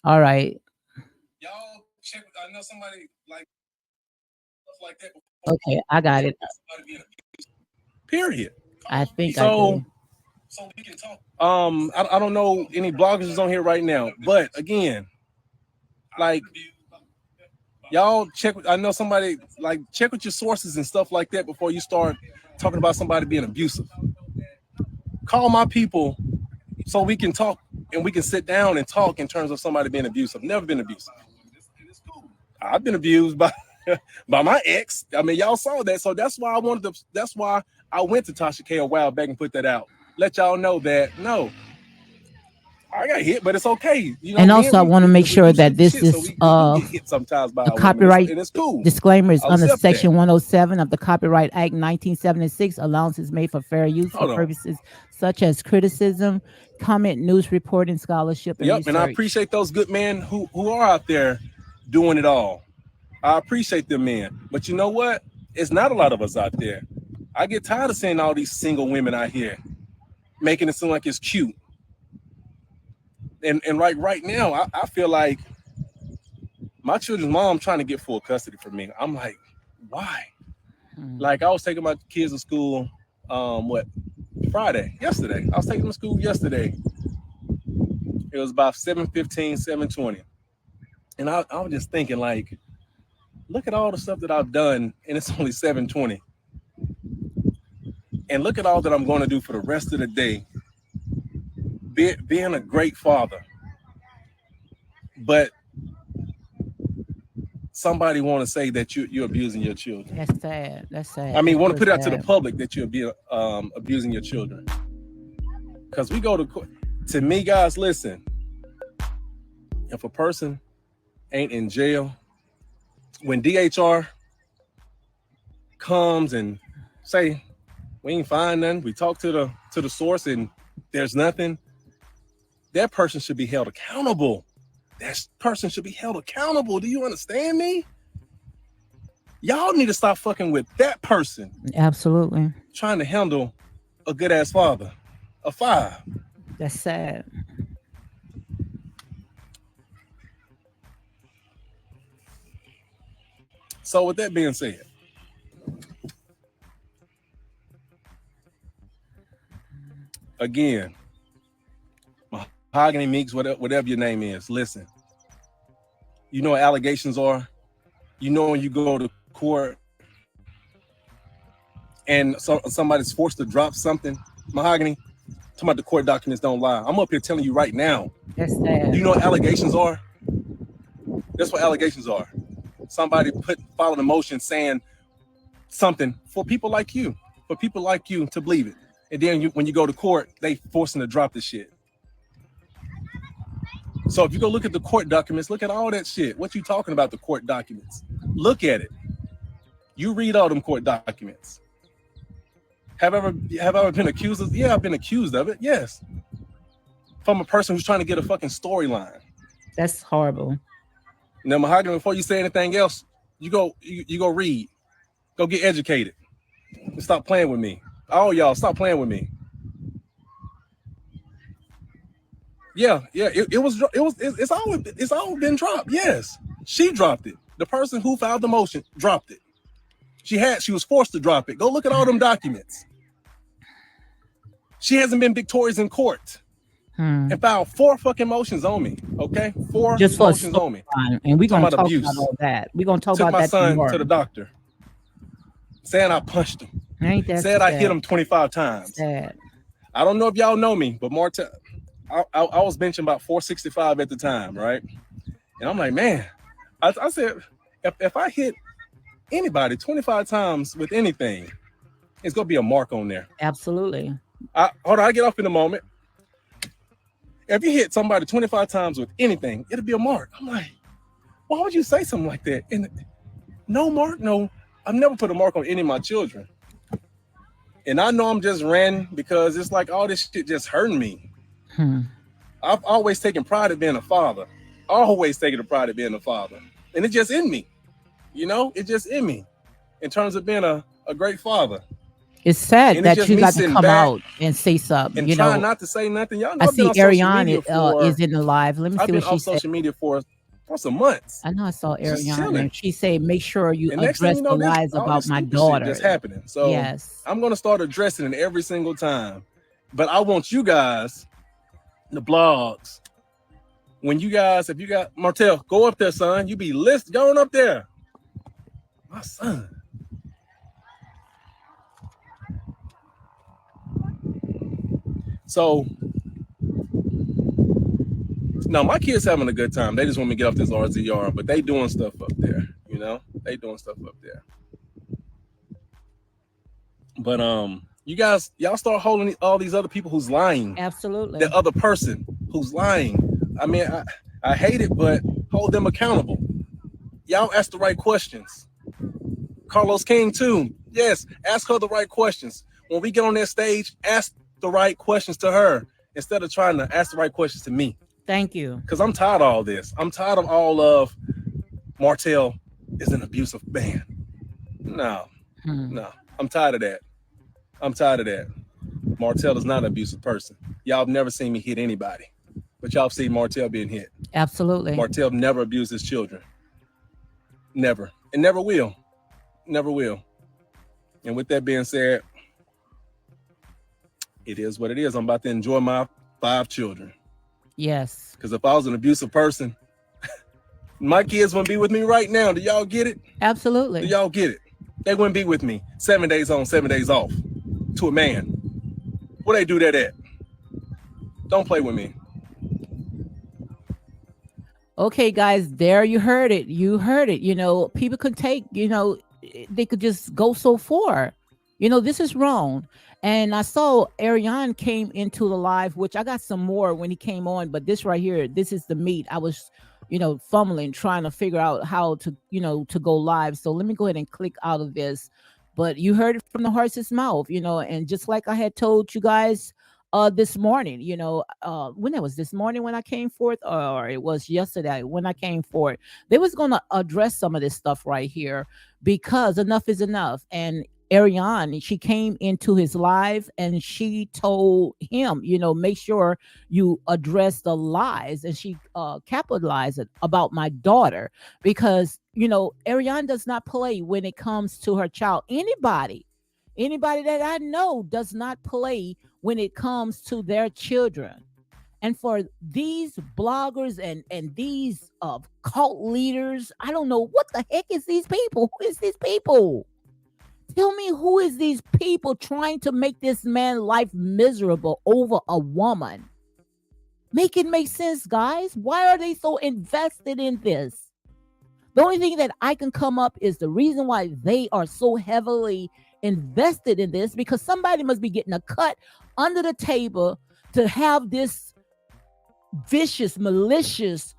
All right. Y'all check. I know somebody like stuff like that before you Okay, I got check it. with somebody being a period. I think I So do. we can talk. I don't know any bloggers is on here right now, but again, like y'all check. I know somebody like check with your sources and stuff like that before you start talking about somebody being abusive. Call my people so we can talk and we can sit down and talk in terms of somebody being abusive. Never been abusive. I've been abused by by my ex. I mean, y'all saw that, so that's why I wanted to. That's why I went to Tasha K a while back and put that out. Let y'all know that no, I got hit, but it's okay. You know, And men also, I want to make we do sure that stupid this shit, so is we do get hit sometimes by the a woman, copyright and it's cool. disclaimer is I'll under accept that. Section 107 of the Copyright Act 1976. Allowances made for fair use for Hold on. purposes such as criticism, comment, news reporting, scholarship, and Yep, and I research. appreciate those good men who are out there doing it all. I appreciate them men, but you know what? It's not a lot of us out there. I get tired of seeing all these single women out here making it seem like it's cute. And like right now, I feel like my children's mom trying to get full custody for me. I'm like, why? Hmm. Like I was taking my kids to school, what Friday, yesterday. I was taking them to school yesterday. It was about 7:15, 7:20. And I was just thinking, like, look at all the stuff that I've done, and it's only 7:20. And look at all that I'm going to do for the rest of the day, being a great father. But somebody want to say that you're abusing your children. That's sad. That's I sad. mean, That's want to real put it out to the sad. public that you're abusing your children. Because we go to court. To me, guys, listen. If a person ain't in jail, when DHR comes and say we ain't find nothing, we talk to the source and there's nothing, that person should be held accountable. That person should be held accountable. Do you understand me? Y'all need to stop fucking with that person Absolutely. trying to handle a good ass father, a five. That's sad. So with that being said, again, Mahogany Meeks, whatever your name is, listen. You know what allegations are. You know when you go to court and somebody's forced to drop something, Mahogany, talking about the court documents don't lie. I'm up here telling you right now. That's Do you sad. know what allegations are? That's what allegations are. Somebody filed a motion saying something for people like you, to believe it. And then when you go to court, they forcing to drop the shit. So if you go look at the court documents, look at all that shit. What you talking about, the court documents? Look at it. You read all them court documents. Have I ever been accused of? Yeah, I've been accused of it. Yes, from a person who's trying to get a fucking storyline. That's horrible. Now, Mahogany, before you say anything else, you go read, go get educated, and stop playing with me. All y'all, stop playing with me. Yeah. It's all been dropped. Yes, she dropped it. The person who filed the motion dropped it. She was forced to drop it. Go look at all them documents. She hasn't been victorious in court Hmm. and filed 4 fucking motions on me. Okay, 4 Just for a motions on me. storyline, and we're Talking gonna about talk about abuse. all that. We're gonna talk Took about my that son tomorrow. to the doctor, saying I punched him. Ain't that Said I hit sad? him 25 times. Sad. I don't know if y'all know me, but I was benching about 465 at the time, right? And I'm like, man, I said, if I hit anybody 25 times with anything, it's gonna be a mark on there. Absolutely. Hold on, I get off in a moment. If you hit somebody 25 times with anything, it'll be a mark. I'm like, why would you say something like that? And no mark, no. I've never put a mark on any of my children. And I know I'm just ranting because it's like all this shit just hurting me. Hmm. I've always taken pride in being a father. Always taken the pride of being a father. And it's just in me. You know, it's just in me in terms of being a great father. It's sad And it's that just you me got to sitting come back out and say something. and trying not to say nothing. Y'all know I I've been see on social Ariane media for is in the live. Let me I've see been what she off said. social media for some months. I know I saw Just Ariane chilling. and she said, make sure you And next thing address you the know, this lies all about this my stupid shit daughter. just happening. So Yes. I'm gonna start addressing it every single time. But I want you guys, the blogs, when you guys, if you got Martell, go up there, son. You be going up there. My son. So no, my kids having a good time. They just want me to get off this RZR, but they doing stuff up there, you know? They doing stuff up there. But you guys, y'all start holding all these other people who's lying. Absolutely. The other person who's lying. I mean, I hate it, but hold them accountable. Y'all ask the right questions. Carlos King too. Yes, ask her the right questions. When we get on that stage, ask the right questions to her instead of trying to ask the right questions to me. Thank you. Because I'm tired of all this. I'm tired of all of Martell is an abusive man. No. I'm tired of that. Martell is not an abusive person. Y'all have never seen me hit anybody, but y'all have seen Martell being hit. Absolutely. Martell never abused his children. Never. And never will. Never will. And with that being said, it is what it is. I'm about to enjoy my 5 children. Yes. Because if I was an abusive person, my kids wouldn't be with me right now. Do y'all get it? Absolutely. Do y'all get it? They wouldn't be with me 7 days on, 7 days off to a man. Where they do that at? Don't play with me. Okay, guys, there you heard it. You heard it. You know, people could take, they could just go so far. This is wrong. And I saw Ariane came into the live, which I got some more when he came on, but this right here, this is the meat. I was, fumbling, trying to figure out how to, to go live. So let me go ahead and click out of this. But you heard it from the horse's mouth, and just like I had told you guys this morning, when it was this morning when I came forth, or it was yesterday when I came forth, they was going to address some of this stuff right here because enough is enough. And Ariane, she came into his live and she told him, make sure you address the lies, and she capitalized it about my daughter because Ariane does not play when it comes to her child. Anybody that I know does not play when it comes to their children. And for these bloggers and these cult leaders, I don't know what the heck is these people. Who is these people? Tell me, who is these people trying to make this man's life miserable over a woman? Make it make sense, guys. Why are they so invested in this? The only thing that I can come up is the reason why they are so heavily invested in this, because somebody must be getting a cut under the table to have this vicious, malicious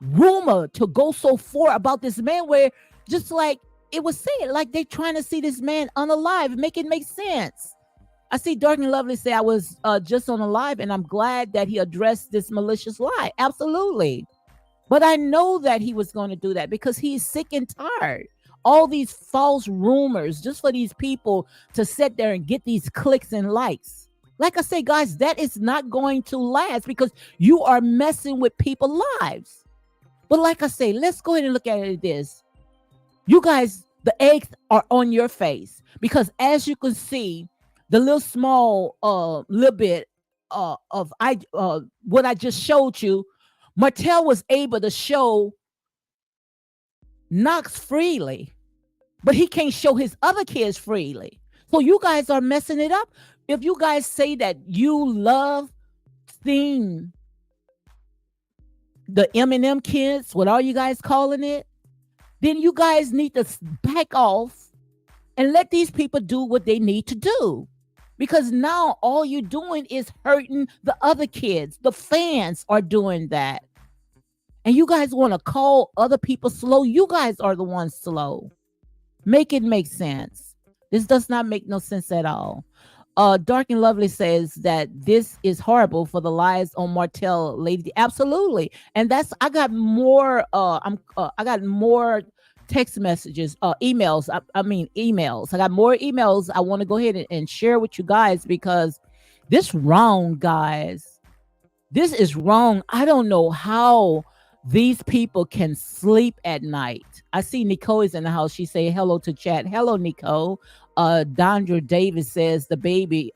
rumor to go so far about this man, where just like it was said, like they trying to see this man unalive. Make it make sense. I see Dark and Lovely say I was just on a live, and I'm glad that he addressed this malicious lie. Absolutely. But I know that he was going to do that because he's sick and tired. All these false rumors just for these people to sit there and get these clicks and likes. Like I say, guys, that is not going to last because you are messing with people's lives. But like I say, let's go ahead and look at it this. You guys, the eggs are on your face because as you can see, the little small little bit of what I just showed you, Martell was able to show Knox freely, but he can't show his other kids freely. So you guys are messing it up. If you guys say that you love seeing the Eminem kids, what are you guys calling it? Then you guys need to back off and let these people do what they need to do. Because now all you're doing is hurting the other kids. The fans are doing that. And you guys want to call other people slow. You guys are the ones slow. Make it make sense. This does not make no sense at all. Dark and Lovely says that this is horrible for the lies on Martell Lady. Absolutely. And that's I got more I got more text messages, emails. I mean, emails. I got more emails. I want to go ahead and share with you guys because this wrong, guys. This is wrong. I don't know how these people can sleep at night. I see Nicole is in the house. She say hello to chat. Hello, Nicole. Dondra Davis says the baby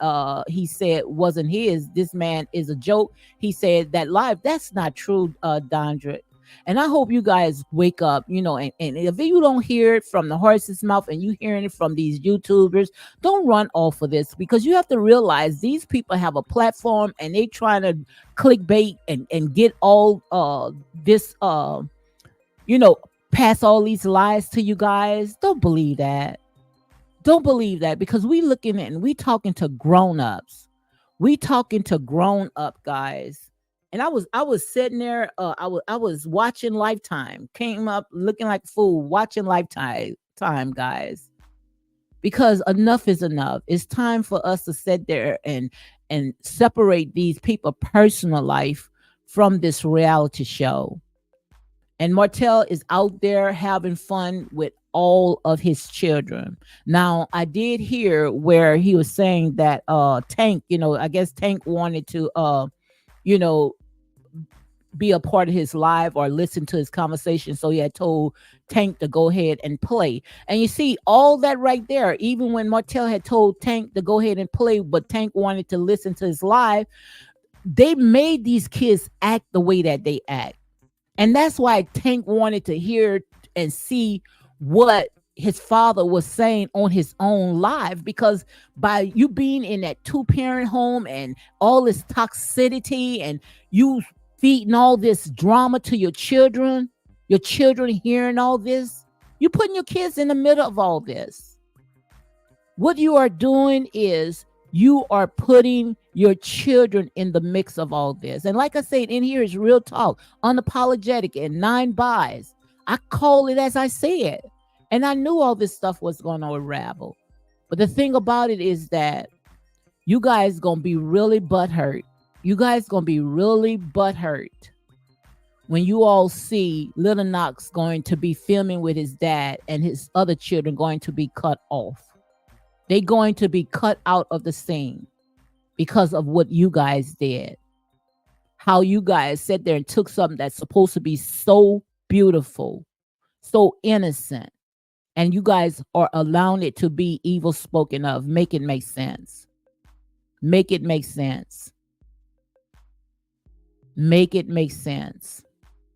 he said wasn't his. This man is a joke. He said that live. That's not true, Dondra. And I hope you guys wake up, and if you don't hear it from the horse's mouth and you hearing it from these YouTubers, don't run off of this because you have to realize these people have a platform and they trying to clickbait and get all this pass all these lies to you guys. Don't believe that. Don't believe that because we looking at and we talking to grown-ups. We talking to grown-up guys. And I was sitting there, I was watching Lifetime, came up looking like a fool, watching Lifetime guys. Because enough is enough. It's time for us to sit there and separate these people personal life from this reality show. And Martell is out there having fun with all of his children. Now, I did hear where he was saying that Tank, I guess Tank wanted to you know, be a part of his live or listen to his conversation. So he had told Tank to go ahead and play. And you see all that right there, even when Martell had told Tank to go ahead and play, but Tank wanted to listen to his live, they made these kids act the way that they act. And that's why Tank wanted to hear and see what his father was saying on his own live, because by you being in that two-parent home and all this toxicity and you feeding all this drama to your children hearing all this, you putting your kids in the middle of all this. What you are doing is you are putting your children in the mix of all this. And like I said, in here is real talk, unapologetic and 9 buys. I call it as I say it. And I knew all this stuff was going to unravel. But the thing about it is that you guys going to be really butthurt. You guys going to be really butthurt when you all see Little Knox going to be filming with his dad and his other children going to be cut off. They're going to be cut out of the scene because of what you guys did. How you guys sat there and took something that's supposed to be so beautiful, so innocent, and you guys are allowing it to be evil spoken of. Make it make sense. Make it make sense. Make it make sense.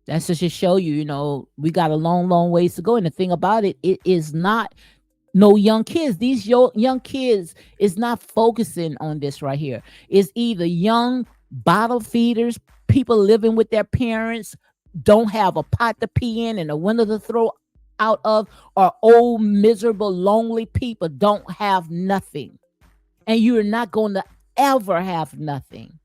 That's just to show you, we got a long, long ways to go. And the thing about it, it is not no young kids. These young kids is not focusing on this right here. It's either young bottle feeders, people living with their parents, don't have a pot to pee in and a window to throw out of, or old, miserable, lonely people don't have nothing. And you're not going to ever have nothing.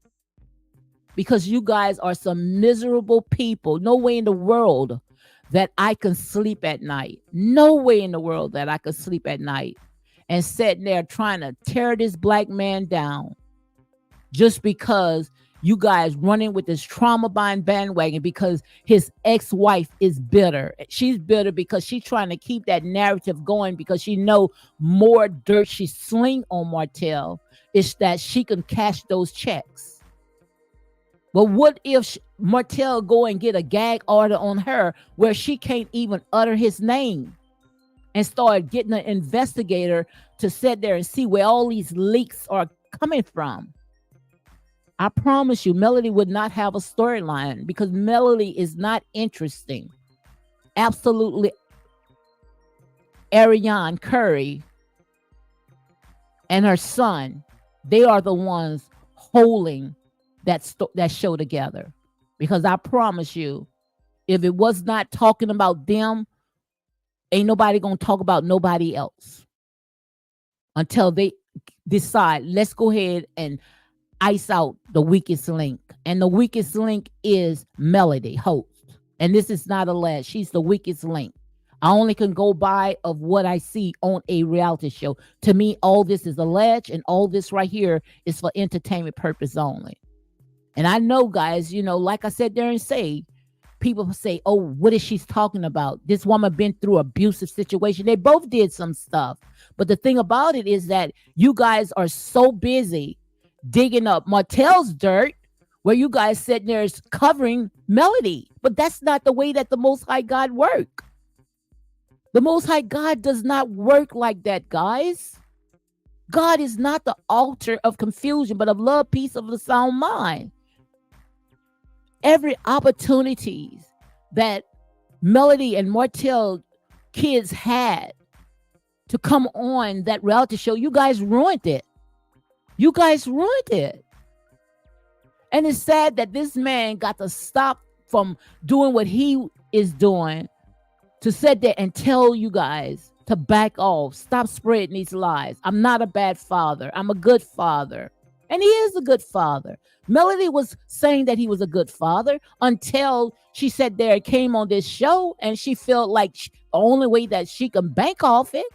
Because you guys are some miserable people. No way in the world that I can sleep at night. No way in the world that I could sleep at night and sitting there trying to tear this black man down just because you guys running with this trauma bond bandwagon because his ex-wife is bitter. She's bitter because she's trying to keep that narrative going because she know more dirt she sling on Martell is that she can cash those checks. But what if Martell go and get a gag order on her where she can't even utter his name and start getting an investigator to sit there and see where all these leaks are coming from? I promise you, Melody would not have a storyline because Melody is not interesting. Absolutely. Ariane Curry and her son, they are the ones holding that show together. Because I promise you, if it was not talking about them, ain't nobody gonna talk about nobody else until they decide, let's go ahead and ice out the weakest link. And the weakest link is Melody Holt. And this is not a ledge. She's the weakest link. I only can go by of what I see on a reality show. To me, all this is a ledge, and all this right here is for entertainment purpose only. And I know, guys, like I said there and say, people say, oh, what is she talking about? This woman been through abusive situation. They both did some stuff. But the thing about it is that you guys are so busy digging up Martell's dirt where you guys sitting there is covering Melody. But that's not the way that the Most High God work. The Most High God does not work like that, guys. God is not the altar of confusion, but of love, peace, of the sound mind. Every opportunities that Melody and Martell kids had to come on that reality show, you guys ruined it. You guys ruined it. And it's sad that this man got to stop from doing what he is doing to sit there and tell you guys to back off. Stop spreading these lies. I'm not a bad father. I'm a good father. And he is a good father. Melody was saying that he was a good father until she sat there and came on this show and she felt like the only way that she can bank off it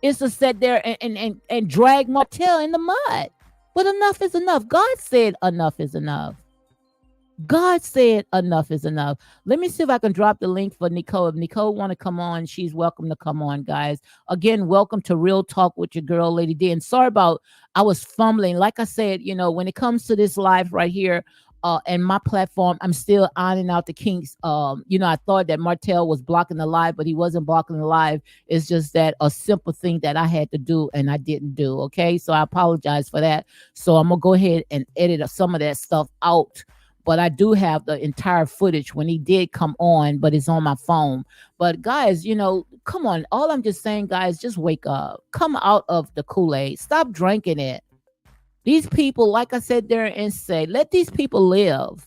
is to sit there and drag Martell in the mud. But enough is enough. God said enough is enough. God said enough is enough. Let me see if I can drop the link for Nicole. If Nicole want to come on, she's welcome to come on, guys. Again, welcome to Real Talk with your girl, Lady D. And sorry about I was fumbling. Like I said, when it comes to this live right here, and my platform, I'm still ironing out the kinks. I thought that Martell was blocking the live, but he wasn't blocking the live. It's just that a simple thing that I had to do and I didn't do. Okay, so I apologize for that. So I'm gonna go ahead and edit some of that stuff out. But I do have the entire footage when he did come on, but it's on my phone. But guys, come on. All I'm just saying, guys, just wake up. Come out of the Kool-Aid. Stop drinking it. These people, like I said there and say, let these people live.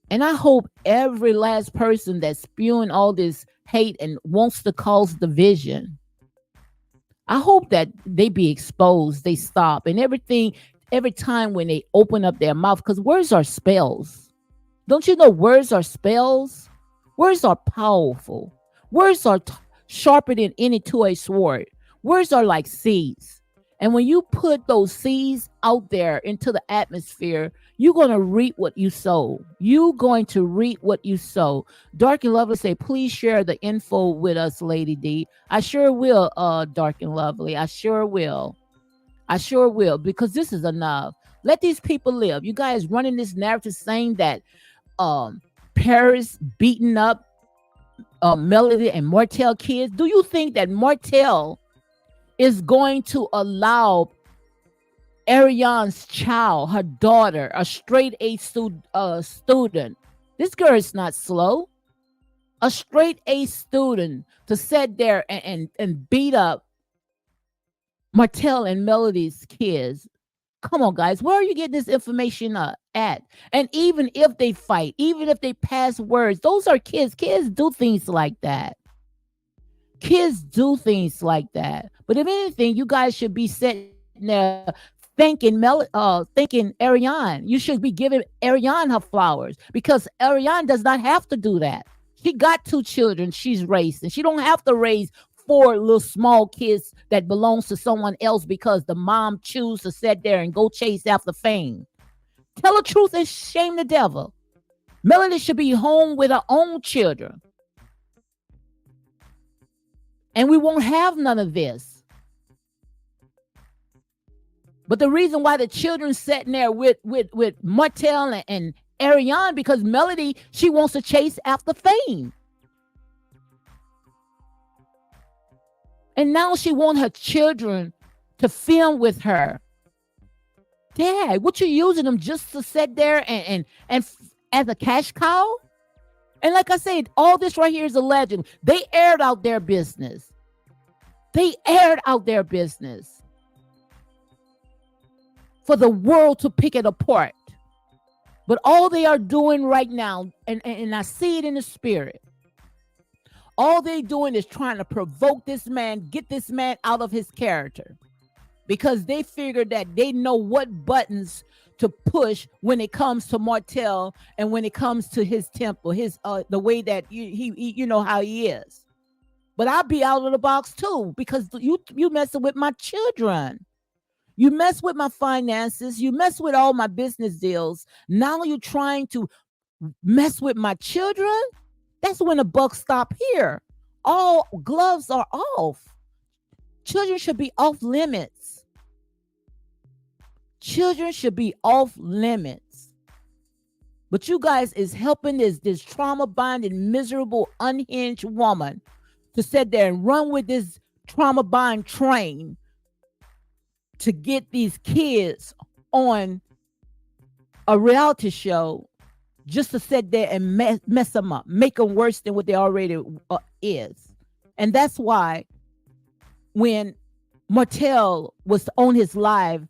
And I hope every last person that's spewing all this hate and wants to cause division, I hope that they be exposed, they stop. And every time when they open up their mouth, because words are spells. Don't you know words are spells? Words are powerful. Words are sharper than any two-edged sword. Words are like seeds. And when you put those seeds out there into the atmosphere, you're going to reap what you sow. You're going to reap what you sow. Dark and Lovely say, please share the info with us, Lady D. I sure will, Dark and Lovely. I sure will. I sure will, because this is enough. Let these people live. You guys running this narrative saying that Paris beating up Melody and Martell kids. Do you think that Martell is going to allow Ariane's child, her daughter, a straight A student? This girl is not slow. A straight A student to sit there and beat up Martell and Melody's kids. Come on, guys. Where are you getting this information at? And even if they fight, even if they pass words, those are kids. Kids do things like that. Kids do things like that. But if anything, you guys should be sitting there thanking Ariane. You should be giving Ariane her flowers, because Ariane does not have to do that. She got 2 children she's raised, and she don't have to raise 4 little small kids that belongs to someone else because the mom choose to sit there and go chase after fame. Tell the truth and shame the devil. Melody should be home with her own children. And we won't have none of this. But the reason why the children sitting there with Martell and Ariane, because Melody, she wants to chase after fame. And now she wants her children to film with her. Dad, what you using them just to sit there and as a cash cow? And like I said, all this right here is a legend. They aired out their business. They aired out their business for the world to pick it apart. But all they are doing right now, and I see it in the spirit, all they doing is trying to provoke this man, get this man out of his character, because they figure that they know what buttons to push when it comes to Martell and when it comes to his temple, his the way that he you know how he is. But I'll be out of the box too, because you messing with my children. You mess with my finances. You mess with all my business deals. Now you're trying to mess with my children, that's when the buck stop here. All gloves are off. Children should be off limits. Children should be off limits. But you guys is helping this trauma bonded, miserable, unhinged woman to sit there and run with this trauma bond train to get these kids on a reality show just to sit there and mess them up, make them worse than what they already is. And that's why when Martell was on his live,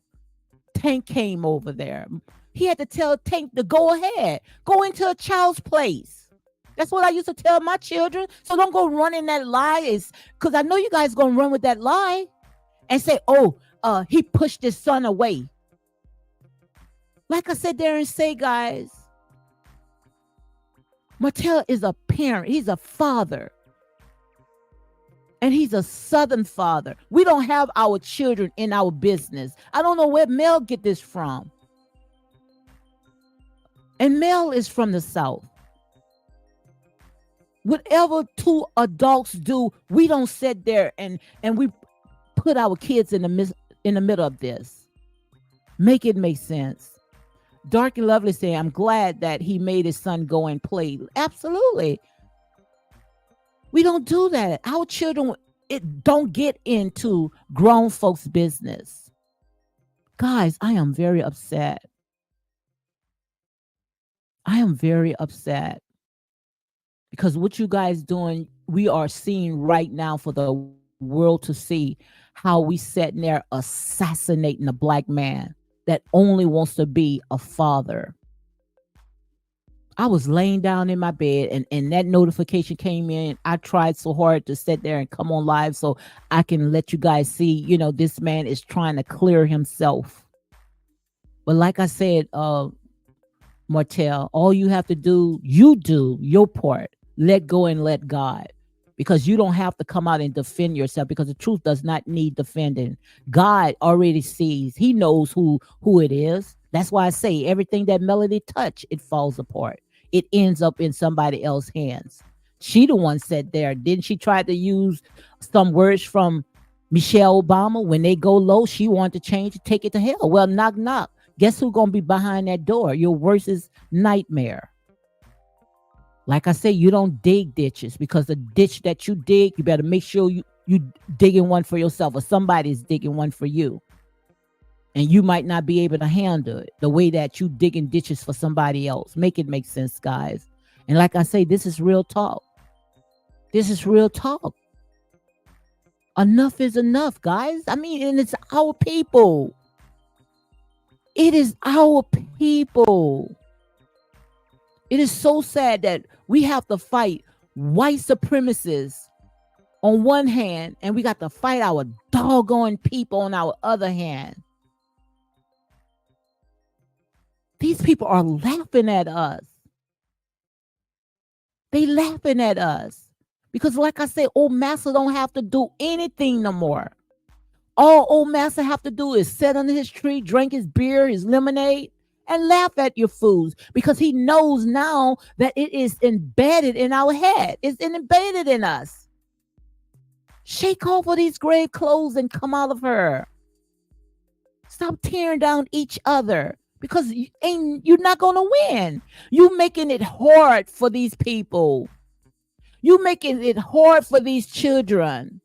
Tank came over there. He had to tell Tank to go ahead, go into a child's place. That's what I used to tell my children. So don't go running that lie, is because I know you guys gonna run with that lie and say, "Oh, he pushed his son away." Like I said there and say, guys, Martell is a parent. He's a father. And he's a Southern father. We don't have our children in our business. I don't know where Mel get this from. And Mel is from the South. Whatever two adults do, we don't sit there and we put our kids in the middle of this. Make it make sense. Dark and Lovely saying, I'm glad that he made his son go and play. Absolutely. We don't do that. Our children don't get into grown folks' business. Guys, I am very upset. I am very upset. Because what you guys doing, we are seeing right now for the world to see how we sitting there assassinating a black man that only wants to be a father. I was laying down in my bed and that notification came in. I tried so hard to sit there and come on live so I can let you guys see, this man is trying to clear himself. But like I said, Martell, all you have to do, you do your part. Let go and let God. Because you don't have to come out and defend yourself, because the truth does not need defending. God already sees. He knows who it is. That's why I say everything that Melody touch, it falls apart. It ends up in somebody else's hands. She the one said there. Didn't she try to use some words from Michelle Obama? When they go low, she wanted to change it, take it to hell. Well, knock, knock. Guess who's going to be behind that door? Your worstest nightmare. Like I say, you don't dig ditches, because the ditch that you dig, you better make sure you digging one for yourself, or somebody's digging one for you. And you might not be able to handle it the way that you digging ditches for somebody else. Make it make sense, guys. And like I say, this is real talk. This is real talk. Enough is enough, guys. I mean, and it's our people. It is our people. It is so sad that we have to fight white supremacists on one hand, and we got to fight our doggone people on our other hand. These people are laughing at us. They laughing at us. Because like I said, old Master don't have to do anything no more. All old Master have to do is sit under his tree, drink his beer, his lemonade, and laugh at your fools, because he knows now that it is embedded in our head. It's embedded in us. Shake off of these grave clothes and come out of her. Stop tearing down each other, because you're not going to win. You making it hard for these people. You making it hard for these children.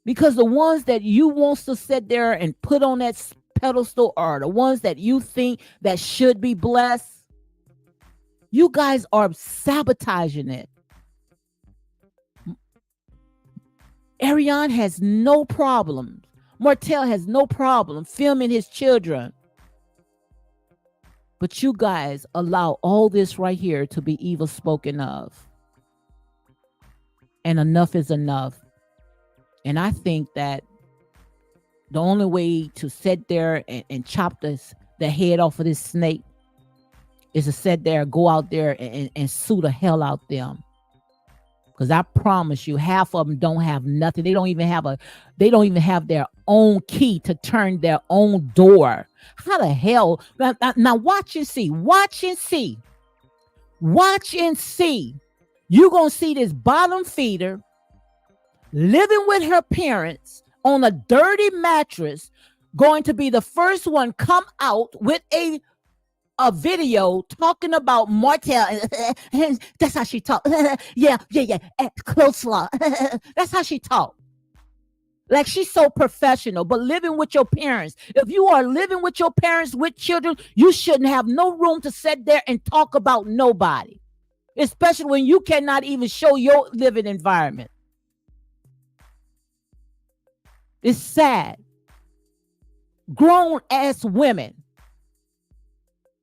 Because the ones that you want to sit there and put on that pedestal are the ones that you think that should be blessed. You guys are sabotaging it. Ariane has no problem. Martell has no problem filming his children. But you guys allow all this right here to be evil spoken of. And enough is enough. And I think that the only way to sit there and chop the head off of this snake is to sit there, go out there and sue the hell out them. Because I promise you, half of them don't have nothing. They don't even have their own key to turn their own door. How the hell? Now watch and see. Watch and see. Watch and see. You're gonna see this bottom feeder living with her parents on a dirty mattress, going to be the first one come out with a video talking about Martell. That's how she talk. Yeah. Close law. That's how she talk. Like she's so professional, but living with your parents. If you are living with your parents with children, you shouldn't have no room to sit there and talk about nobody, especially when you cannot even show your living environment. It's sad. Grown ass women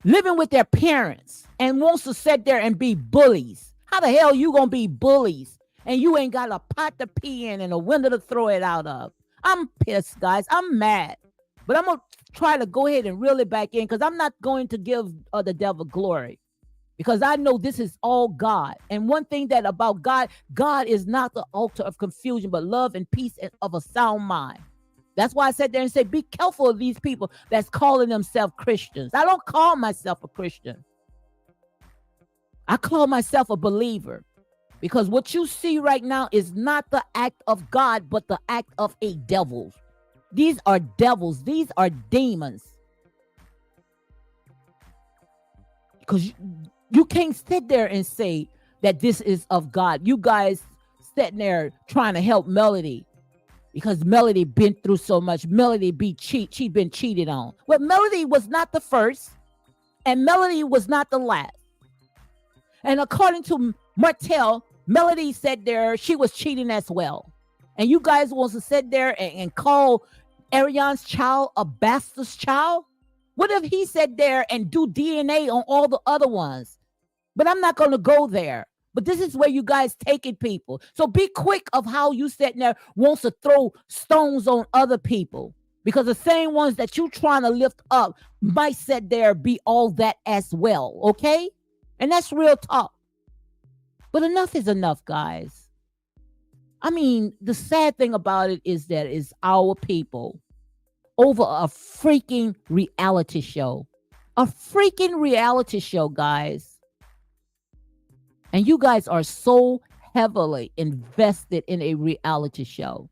living with their parents and wants to sit there and be bullies. How the hell you gonna be bullies and you ain't got a pot to pee in and a window to throw it out of? I'm pissed, guys. I'm mad. But I'm gonna try to go ahead and reel it back in, because I'm not going to give the devil glory, because I know this is all God. And one thing that about God is not the altar of confusion, but love and peace and of a sound mind. That's why I sat there and said, be careful of these people that's calling themselves Christians. I don't call myself a Christian. I call myself a believer, because what you see right now is not the act of God, but the act of a devil. These are devils. These are demons. Because you can't sit there and say that this is of God. You guys sitting there trying to help Melody, because Melody been through so much. Melody she'd been cheated on. Well, Melody was not the first, and Melody was not the last. And according to Martell, Melody said there she was cheating as well. And you guys want to sit there and call Ariane's child a bastard's child? What if he said there and do DNA on all the other ones? But I'm not going to go there. But this is where you guys taking people. So be quick of how you sitting there wants to throw stones on other people, because the same ones that you trying to lift up might sit there be all that as well. Okay? And that's real talk. But enough is enough, guys. I mean, the sad thing about it is that it's our people over a freaking reality show. A freaking reality show, guys. And you guys are so heavily invested in a reality show.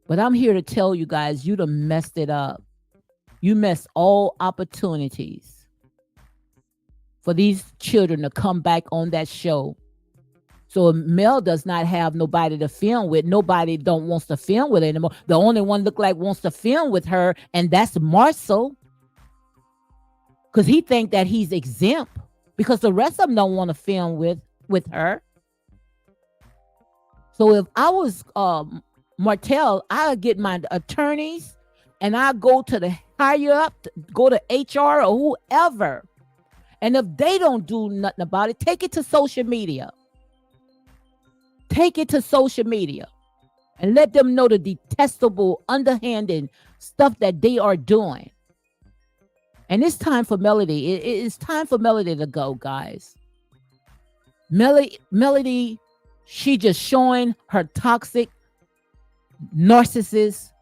But I'm here to tell you guys, you done messed it up. You missed all opportunities for these children to come back on that show. So Mel does not have nobody to film with. Nobody don't wants to film with her anymore. The only one look like wants to film with her, and that's Marcel. Because he think that he's exempt, because the rest of them don't want to film with her. So if I was Martell, I'd get my attorneys and I go to the higher up, go to HR or whoever. And if they don't do nothing about it, take it to social media. Take it to social media and let them know the detestable, underhanded stuff that they are doing. And it's time for Melody. It's time for Melody to go, guys. Melody, she just showing her toxic, narcissist,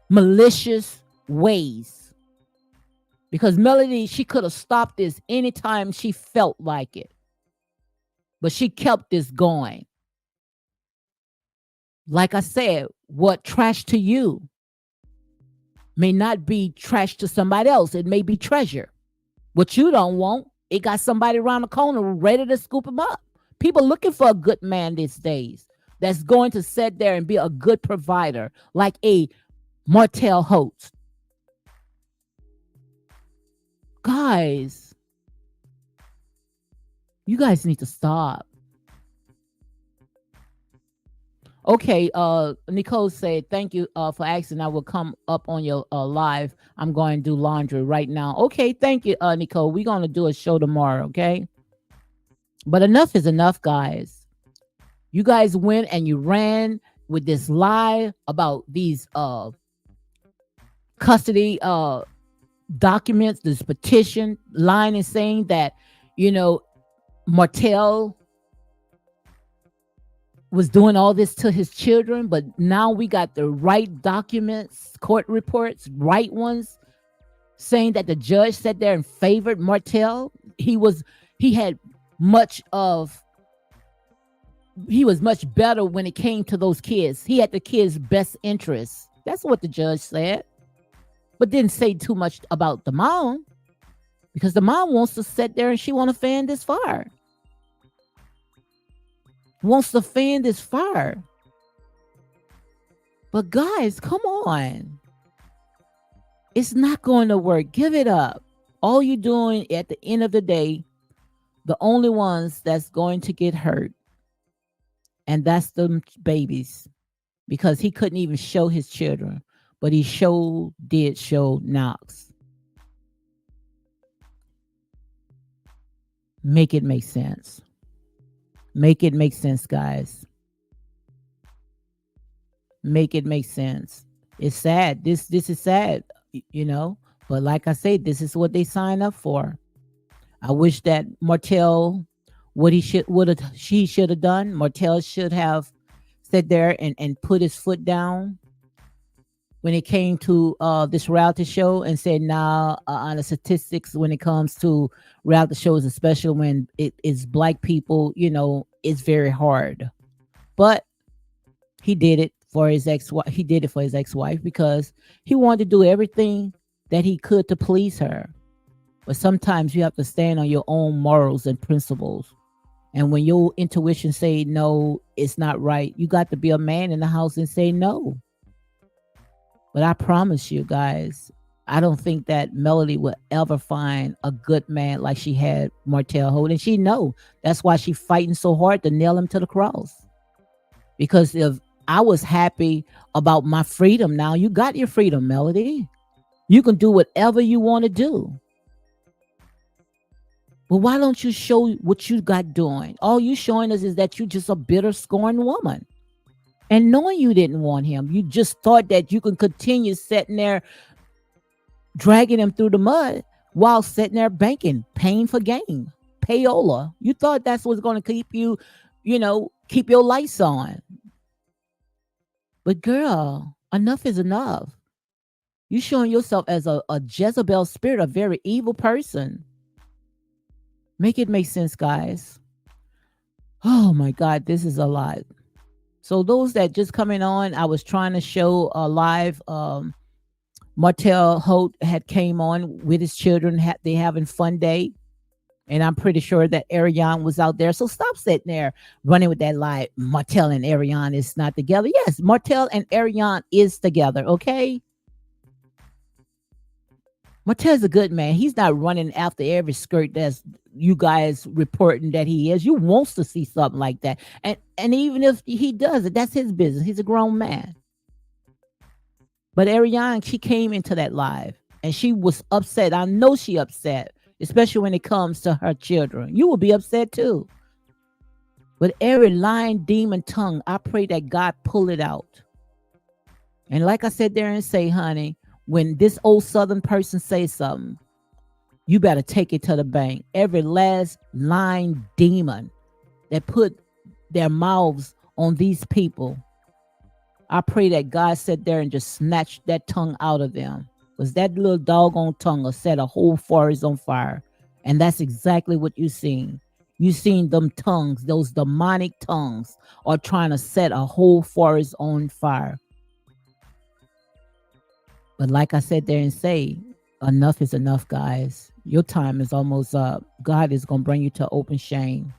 malicious ways. Because Melody, she could have stopped this anytime she felt like it. But she kept this going. Like I said, what trash to you may not be trash to somebody else. It may be treasure. What you don't want, it got somebody around the corner ready to scoop them up. People looking for a good man these days that's going to sit there and be a good provider, like a Martell host. Guys, you guys need to stop. Okay, Nicole said, thank you for asking. I will come up on your live. I'm going to do laundry right now. Okay, thank you, Nicole. We're going to do a show tomorrow, okay? But enough is enough, guys. You guys went and you ran with this lie about these custody documents, this petition, lying and saying that, Martell was doing all this to his children, but now we got the right documents, court reports, right ones, saying that the judge sat there and favored Martell. He had much of he was much better when it came to those kids. He had the kids' best interests. That's what the judge said, but didn't say too much about the mom because the mom wants to sit there and she want to fan this fire. Wants to fan this fire. But guys, come on. It's not going to work. Give it up. All you're doing at the end of the day, the only ones that's going to get hurt, and that's the babies, because he couldn't even show his children, but he did show Knox. Make it make sense. Make it make sense, guys. Make it make sense. It's sad. This is sad, you know. But like I say, this is what they sign up for. I wish that Martell, what he should have done. Martell should have sat there and put his foot down when it came to this reality show and said, "Nah, on the statistics when it comes to reality shows, especially when it is black people, you know, it's very hard." But he did it for his ex-wife. He did it for his ex-wife because he wanted to do everything that he could to please her. But sometimes you have to stand on your own morals and principles. And when your intuition say no, it's not right, you got to be a man in the house and say no. But I promise you guys, I don't think that Melody will ever find a good man like she had Martell Holt. And she know that's why she fighting so hard to nail him to the cross. Because if I was happy about my freedom, now you got your freedom, Melody. You can do whatever you want to do. Well, why don't you show what you got doing? All you showing us is that you're just a bitter, scorned woman. And knowing you didn't want him, you just thought that you can continue sitting there dragging him through the mud while sitting there banking, paying for gain, payola. You thought that's what's going to keep you, keep your lights on. But girl, enough is enough. You showing yourself as a Jezebel spirit, a very evil person. Make it make sense, guys. Oh my God, this is a lot. So those that just coming on, I was trying to show live. Martell Holt had came on with his children. They having fun day. And I'm pretty sure that Ariane was out there. So stop sitting there running with that lie. Martell and Ariane is not together. Yes, Martell and Ariane is together, okay? Martell's a good man. He's not running after every skirt that's you guys reporting that he is. You wants to see something like that. And even if he does it, that's his business. He's a grown man. But Ariane, she came into that live and she was upset. I know she upset, especially when it comes to her children. You will be upset too. But every lying demon tongue, I pray that God pull it out. And like I said there and say, honey, when this old Southern person says something, you better take it to the bank. Every last lying demon that put their mouths on these people, I pray that God sat there and just snatched that tongue out of them. Because that little doggone tongue will set a whole forest on fire. And that's exactly what you seen. You seen them tongues, those demonic tongues are trying to set a whole forest on fire. But like I said there and say, enough is enough, guys. Your time is almost up. God is going to bring you to open shame.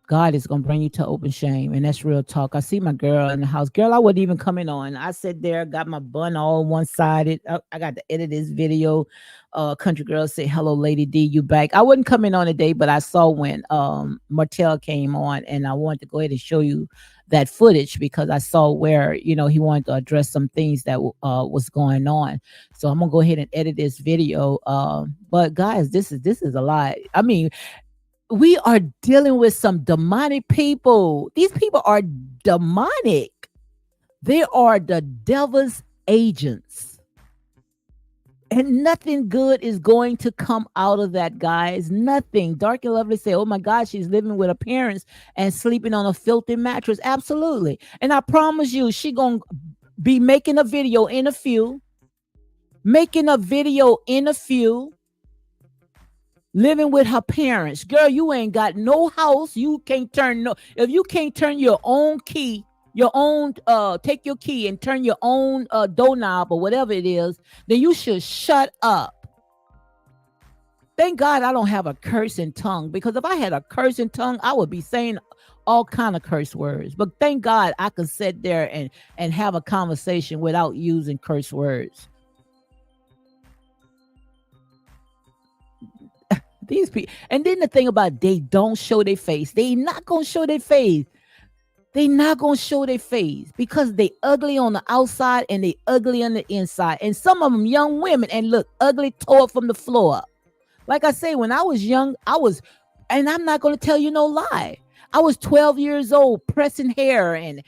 God is going to bring you to open shame. And that's real talk. I see my girl in the house. Girl, I wasn't even coming on. I sat there, got my bun all one-sided. I got to edit this video. Country girl said, hello, Lady D, you back. I wasn't coming on today, but I saw when Martell came on, and I wanted to go ahead and show you that footage because I saw where, he wanted to address some things that was going on. So I'm going to go ahead and edit this video. But guys, this is a lot. I mean, we are dealing with some demonic people. These people are demonic. They are the devil's agents. And nothing good is going to come out of that, guys. Nothing. Dark and Lovely say, oh my God, she's living with her parents and sleeping on a filthy mattress. Absolutely. And I promise you, she gonna be making a video in a few, living with her parents. Girl, you ain't got no house. You can't turn no, if you can't turn your own key, your own take your key and turn your own doorknob or whatever it is, then you should shut up. Thank God I don't have a cursing tongue, because if I had a cursing tongue, I would be saying all kind of curse words. But thank God I could sit there and have a conversation without using curse words. These people, and then the thing about, they don't show their face. They not gonna show their face. They not gonna show their face because they ugly on the outside and they ugly on the inside. And some of them young women and look ugly, tore from the floor up. Like I say, when I was young, and I'm not gonna tell you no lie. I was 12 years old, pressing hair and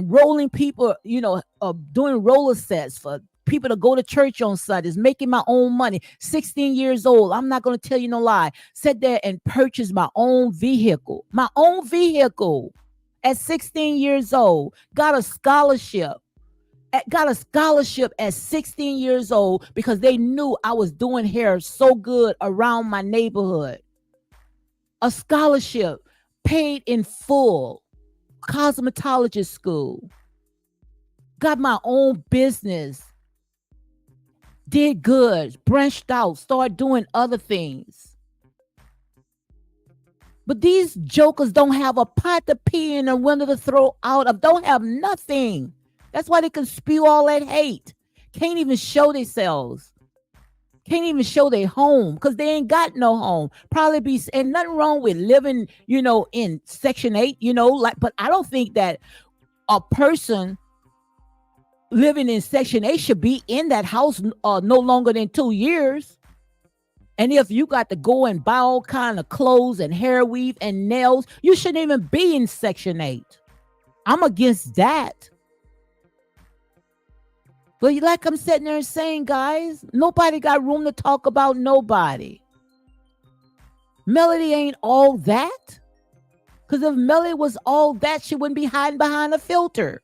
rolling people, doing roller sets for people to go to church on Sundays, making my own money. 16 years old. I'm not going to tell you no lie. Sat there and purchased my own vehicle. At 16 years old. Got a scholarship. At 16 years old because they knew I was doing hair so good around my neighborhood. A scholarship paid in full. Cosmetologist school. Got my own business. Did good, branched out, started doing other things. But these jokers don't have a pot to pee in, a window to throw out of, don't have nothing. That's why they can spew all that hate. Can't even show themselves. Can't even show their home because they ain't got no home. Probably be, and nothing wrong with living, in Section 8, but I don't think that a person living in Section 8 should be in that house no longer than 2 years. And if you got to go and buy all kind of clothes and hair weave and nails, you shouldn't even be in Section 8. I'm against that. But like I'm sitting there saying, guys, nobody got room to talk about nobody. Melody ain't all that. Because if Melody was all that, she wouldn't be hiding behind a filter.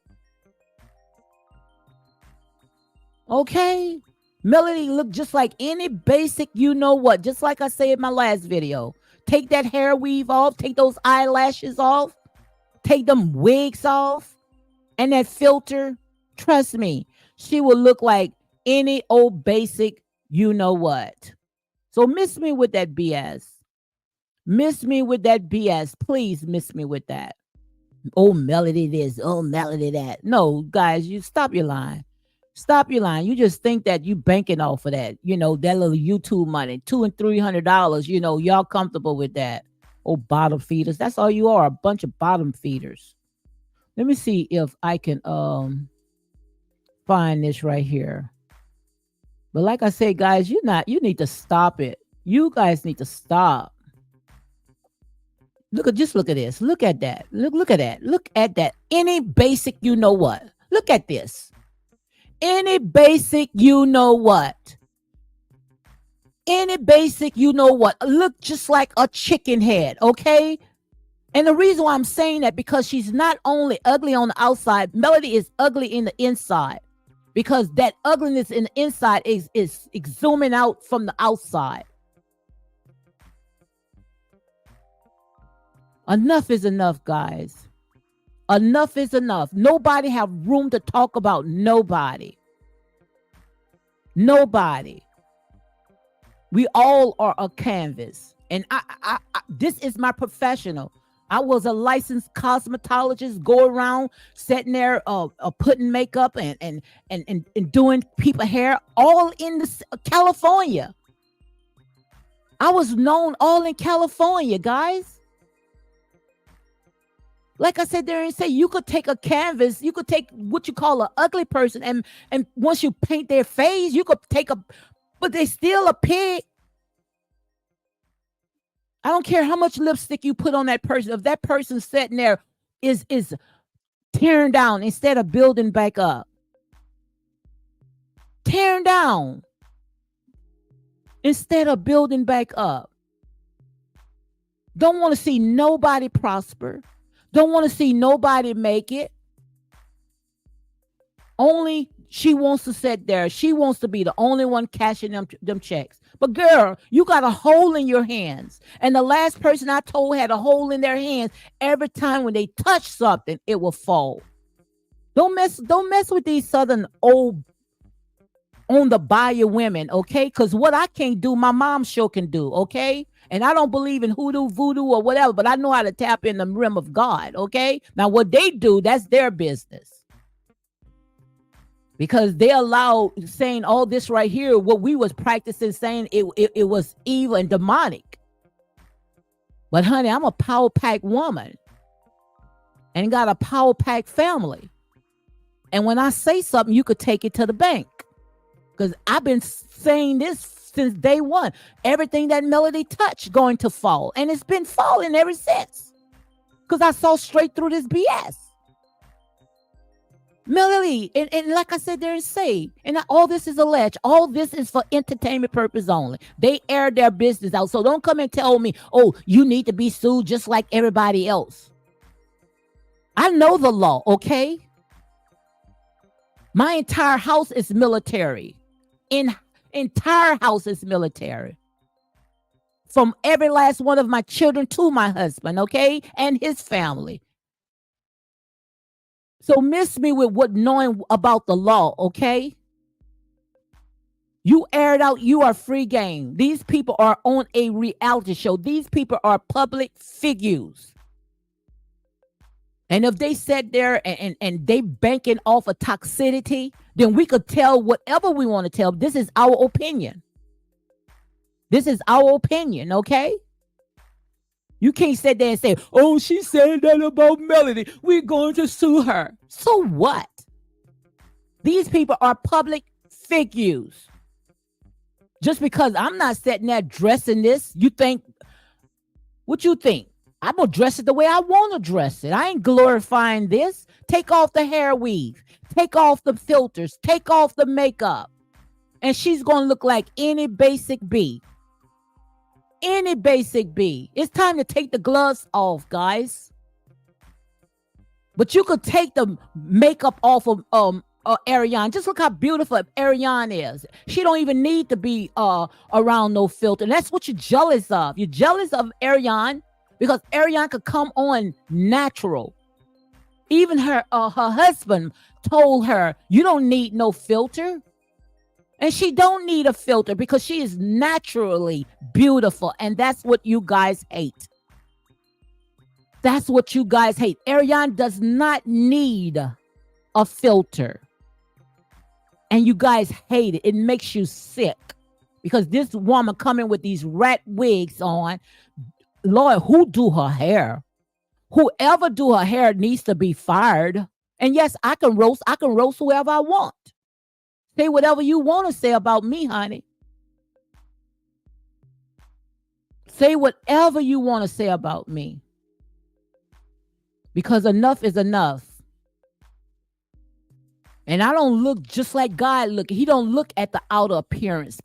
Okay, Melody looked just like any basic, just like I say in my last video. Take that hair weave off, take those eyelashes off, take them wigs off, and that filter. Trust me, she will look like any old basic, So miss me with that BS. Please miss me with that. Oh, Melody this, oh, Melody that. No, guys, you stop your line. Stop your line. You just think that you banking off of that, that little YouTube money, $200 and $300. Y'all comfortable with that? Oh, bottom feeders. That's all you are, a bunch of bottom feeders. Let me see if I can find this right here. But like I say, guys, you need to stop it. You guys need to stop. Look at this. Look at that. Look at that. Look at that. Any basic, what? Look at this. Any basic, what? Any basic, what? Look just like a chicken head, okay? And the reason why I'm saying that, because she's not only ugly on the outside, Melody is ugly in the inside. Because that ugliness in the inside is zooming out from the outside. Enough is enough, guys. Enough is enough. Nobody have room to talk about nobody. Nobody. We all are a canvas. And I this is my professional. I was a licensed cosmetologist, go around sitting there putting makeup and doing people hair all in California. I was known all in California, guys. Like I said there and say, you could take a canvas, you could take what you call an ugly person, and once you paint their face, you could take but they still a pig. I don't care how much lipstick you put on that person. If that person sitting there is tearing down instead of building back up. Tearing down. instead of building back up. Don't want to see nobody prosper. Don't want to see nobody make it. Only she wants to sit there. She wants to be the only one cashing them checks. But girl, you got a hole in your hands. And the last person I told had a hole in their hands. Every time when they touch something, it will fall. Don't mess with these southern old on the bayou women, okay? Because what I can't do, my mom sure can do, okay? And I don't believe in hoodoo, voodoo, or whatever, but I know how to tap in the realm of God, okay? Now, what they do, that's their business. Because they allow saying all this right here, what we was practicing saying it was evil and demonic. But honey, I'm a power pack woman and got a power pack family. And when I say something, you could take it to the bank. Because I've been saying this since day one. Everything that Melody touched going to fall. And it's been falling ever since. Because I saw straight through this BS. Melody, and like I said, they're saved. And all this is alleged. All this is for entertainment purpose only. They air their business out. So don't come and tell me, oh, you need to be sued just like everybody else. I know the law, okay? My entire house is military. Entire house is military. From every last one of my children to my husband, okay? And his family. So miss me with what knowing about the law, okay? You air it out, you are free game. These people are on a reality show. These people are public figures. And if they sat there and they banking off of toxicity, then we could tell whatever we want to tell. This is our opinion. This is our opinion, okay? You can't sit there and say, oh, she said that about Melody. We're going to sue her. So what? These people are public figures. Just because I'm not sitting there dressing this, you think, what you think? I'm going to dress it the way I want to dress it. I ain't glorifying this. Take off the hair weave. Take off the filters. Take off the makeup. And she's going to look like any basic B. Any basic B. It's time to take the gloves off, guys. But you could take the makeup off of Ariane. Just look how beautiful Ariane is. She don't even need to be around no filter. And that's what you're jealous of. You're jealous of Ariane because Ariane could come on natural. Even her husband told her, you don't need no filter. And she don't need a filter because she is naturally beautiful. And that's what you guys hate. That's what you guys hate. Ariane does not need a filter. And you guys hate it. It makes you sick. Because this woman coming with these rat wigs on, Lord, who do her hair? Whoever do her hair needs to be fired. And yes, I can roast whoever I want. Say whatever you want to say about me, honey. Say whatever you want to say about me. Because enough is enough. And I don't look just like God look. He don't look at the outer appearance.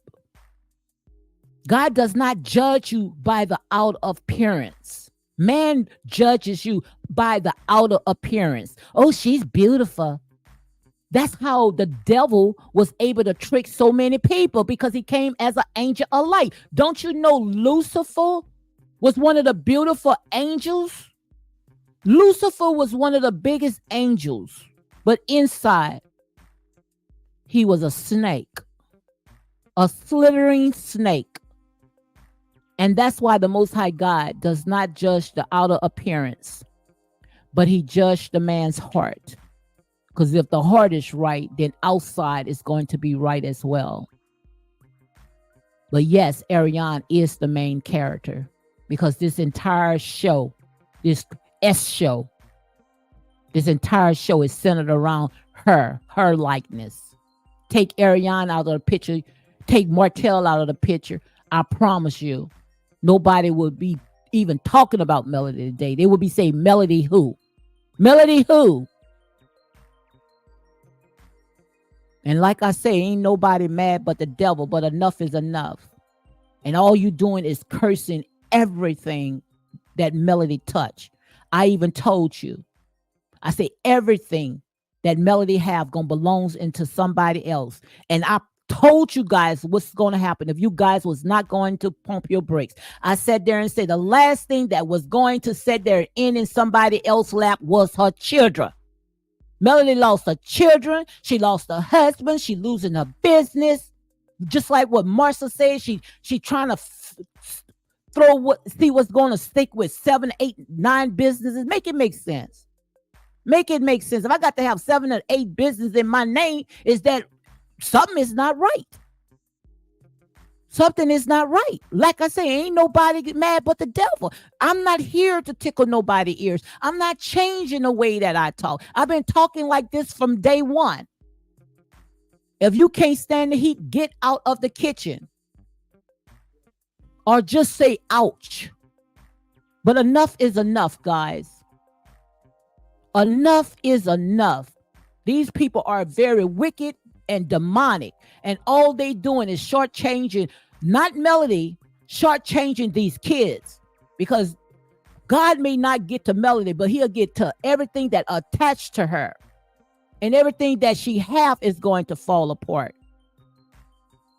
God does not judge you by the outer appearance. Man judges you by the outer appearance. Oh, she's beautiful. That's how the devil was able to trick so many people because he came as an angel of light. Don't you know Lucifer was one of the beautiful angels? Lucifer was one of the biggest angels, but inside, he was a snake, a slithering snake. And that's why the Most High God does not judge the outer appearance, but he judged the man's heart. Because if the heart is right, then outside is going to be right as well. But yes, Ariane is the main character because this entire show, this entire show is centered around her likeness. Take Ariane out of the picture, take Martell out of the picture. I promise you, nobody would be even talking about Melody today. They would be saying, Melody who? Melody who? And like I say, ain't nobody mad but the devil, but enough is enough. And all you doing is cursing everything that Melody touched. I even told you. I say everything that Melody have gonna belongs into somebody else. And I told you guys what's gonna happen if you guys was not going to pump your brakes. I sat there and said the last thing that was going to sit there in somebody else's lap was her children. Melody lost her children. She lost her husband. She losing her business. Just like what Marsha said, she trying to see what's going to stick with 7, 8, 9 businesses. Make it make sense. Make it make sense. If I got to have 7 or 8 businesses in my name, is that something is not right. Something is not right. Like I say, ain't nobody mad but the devil. I'm not here to tickle nobody's ears. I'm not changing the way that I talk. I've been talking like this from day one. If you can't stand the heat, get out of the kitchen. Or just say, ouch. But enough is enough, guys. Enough is enough. These people are very wicked and demonic. And all they doing is shortchanging, not Melody, shortchanging these kids. Because God may not get to Melody, but he'll get to everything that attached to her. And everything that she have is going to fall apart.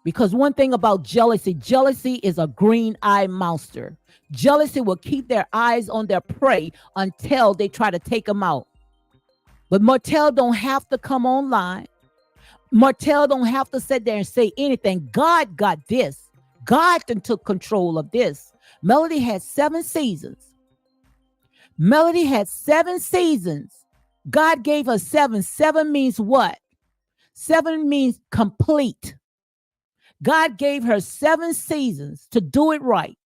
Because one thing about jealousy is a green eye monster. Jealousy will keep their eyes on their prey until they try to take them out. But Martell don't have to come online. Martell don't have to sit there and say anything. God got this. God took control of this. Melody had 7 seasons. Melody had 7 seasons. God gave her 7. 7 means what? 7 means complete. God gave her 7 seasons to do it right.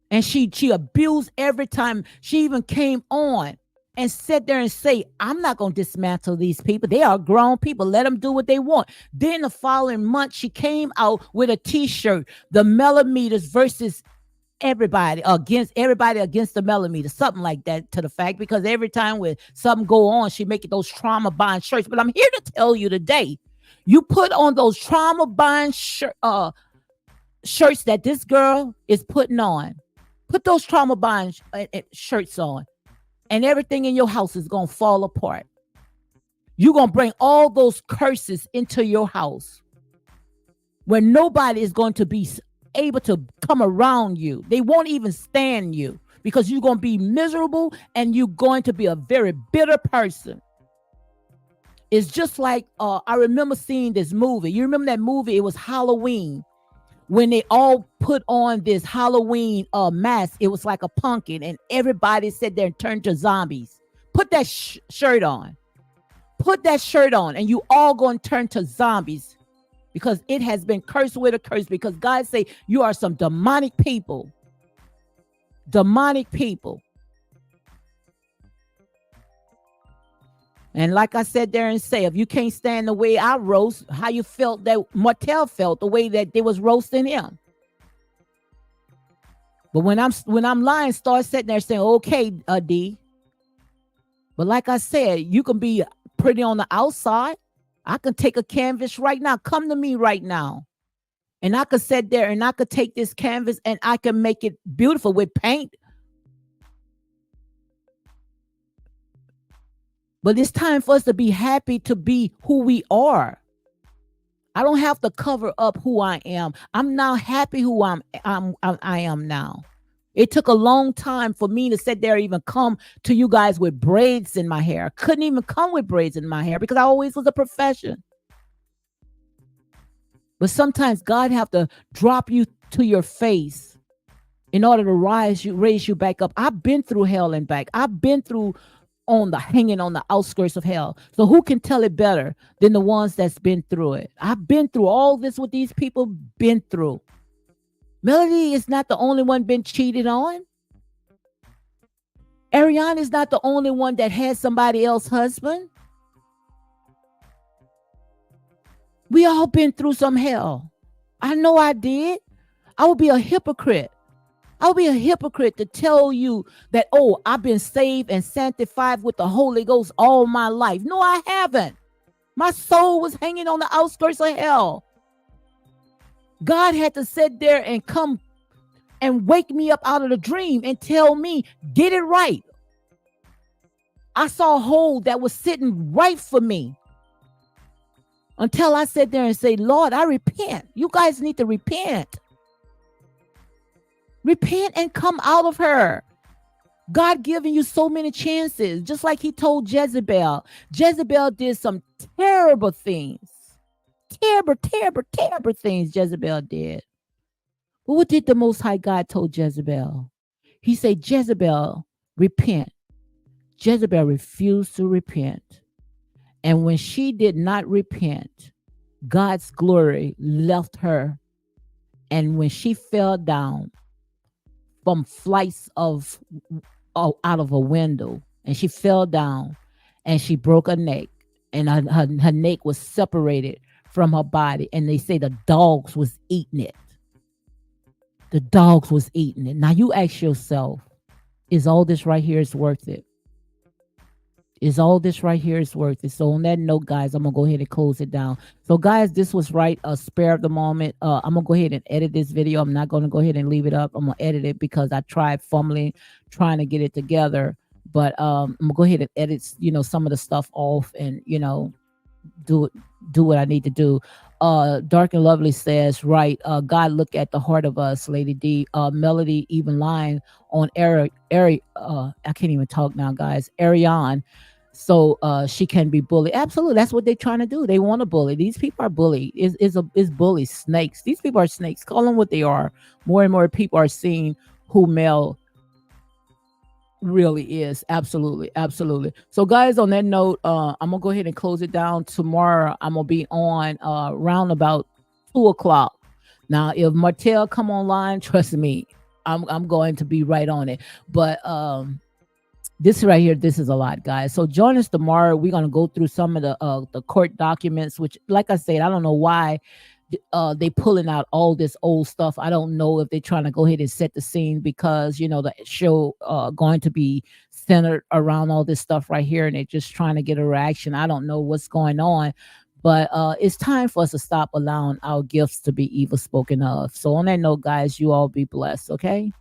And she abused every time. She even came on and sat there and say, I'm not going to dismantle these people. They are grown people. Let them do what they want. Then the following month, she came out with a t-shirt, the millimeters versus everybody against the millimeter, something like that to the fact, because every time when something go on, she make it those trauma bond shirts. But I'm here to tell you today, you put on those trauma bond shirts that this girl is putting on. Put those trauma bond shirts on, and everything in your house is going to fall apart. You're going to bring all those curses into your house where nobody is going to be able to come around you. They won't even stand you because you're going to be miserable and you're going to be a very bitter person. It's just like, I remember seeing this movie. You remember that movie? It was Halloween. When they all put on this Halloween mask, it was like a pumpkin, and everybody sat there and turned to zombies. Put that shirt on. Put that shirt on, and you all going to turn to zombies because it has been cursed with a curse, because God say you are some demonic people. Demonic people. And like I said there and say, if you can't stand the way I roast, how you felt that Martell felt, the way that they was roasting him. But when I'm lying, start sitting there saying, okay, D. But like I said, you can be pretty on the outside. I can take a canvas right now. Come to me right now. And I could sit there and I could take this canvas and I can make it beautiful with paint. But it's time for us to be happy to be who we are. I don't have to cover up who I am. I'm now happy who I am now. It took a long time for me to sit there, even come to you guys with braids in my hair. I couldn't even come with braids in my hair because I always was a profession. But sometimes God have to drop you to your face in order to raise you back up. I've been through hell and back. I've been through hanging on the outskirts of hell. So who can tell it better than the ones that's been through it? I've been through all this what these people been through. Melody is not the only one been cheated on. Ariana is not the only one that had somebody else's husband. We all been through some hell. I know I did. I would be a hypocrite. I'll be a hypocrite to tell you that, oh, I've been saved and sanctified with the Holy Ghost all my life. No, I haven't. My soul was hanging on the outskirts of hell. God had to sit there and come and wake me up out of the dream and tell me, get it right. I saw a hole that was sitting right for me until I sat there and say, Lord, I repent. You guys need to repent. Repent and come out of her. God giving you so many chances, just like he told Jezebel. Jezebel did some terrible things. Terrible things Jezebel did. But what did the Most High God told Jezebel? He said, Jezebel, repent. Jezebel refused to repent. And when she did not repent, God's glory left her. And when she fell down from flights of out of a window, and she fell down and she broke her neck, and her neck was separated from her body, and they say the dogs was eating it. The dogs was eating it. Now you ask yourself, is all this right here is worth it? Is all this right here is worth it? So on that note, guys, I'm gonna go ahead and close it down. So guys, this was right a spare of the moment. I'm gonna go ahead and edit this video. I'm not gonna go ahead and leave it up. I'm gonna edit it because I tried fumbling trying to get it together. But I'm gonna go ahead and edit, some of the stuff off, and do what I need to do. Dark and Lovely says, right, God look at the heart of us, Lady D. Melody even lying on I can't even talk now, guys. Ariane, so she can be bullied. Absolutely, that's what they're trying to do. They want to bully. These people are bullied. Is bullies, snakes. These people are snakes. Call them what they are. More and more people are seeing who Mel really is. Absolutely. So guys, on that note, I'm gonna go ahead and close it down. Tomorrow I'm gonna be on around about 2:00. Now if Martell come online, trust me, I'm going to be right on it. But this right here, this is a lot, guys. So join us tomorrow. We're gonna go through some of the court documents, which, like I said, I don't know why they pulling out all this old stuff. I don't know if they're trying to go ahead and set the scene, because the show going to be centered around all this stuff right here, and they're just trying to get a reaction. I don't know what's going on, but it's time for us to stop allowing our gifts to be evil spoken of. So on that note, guys, you all be blessed. Okay.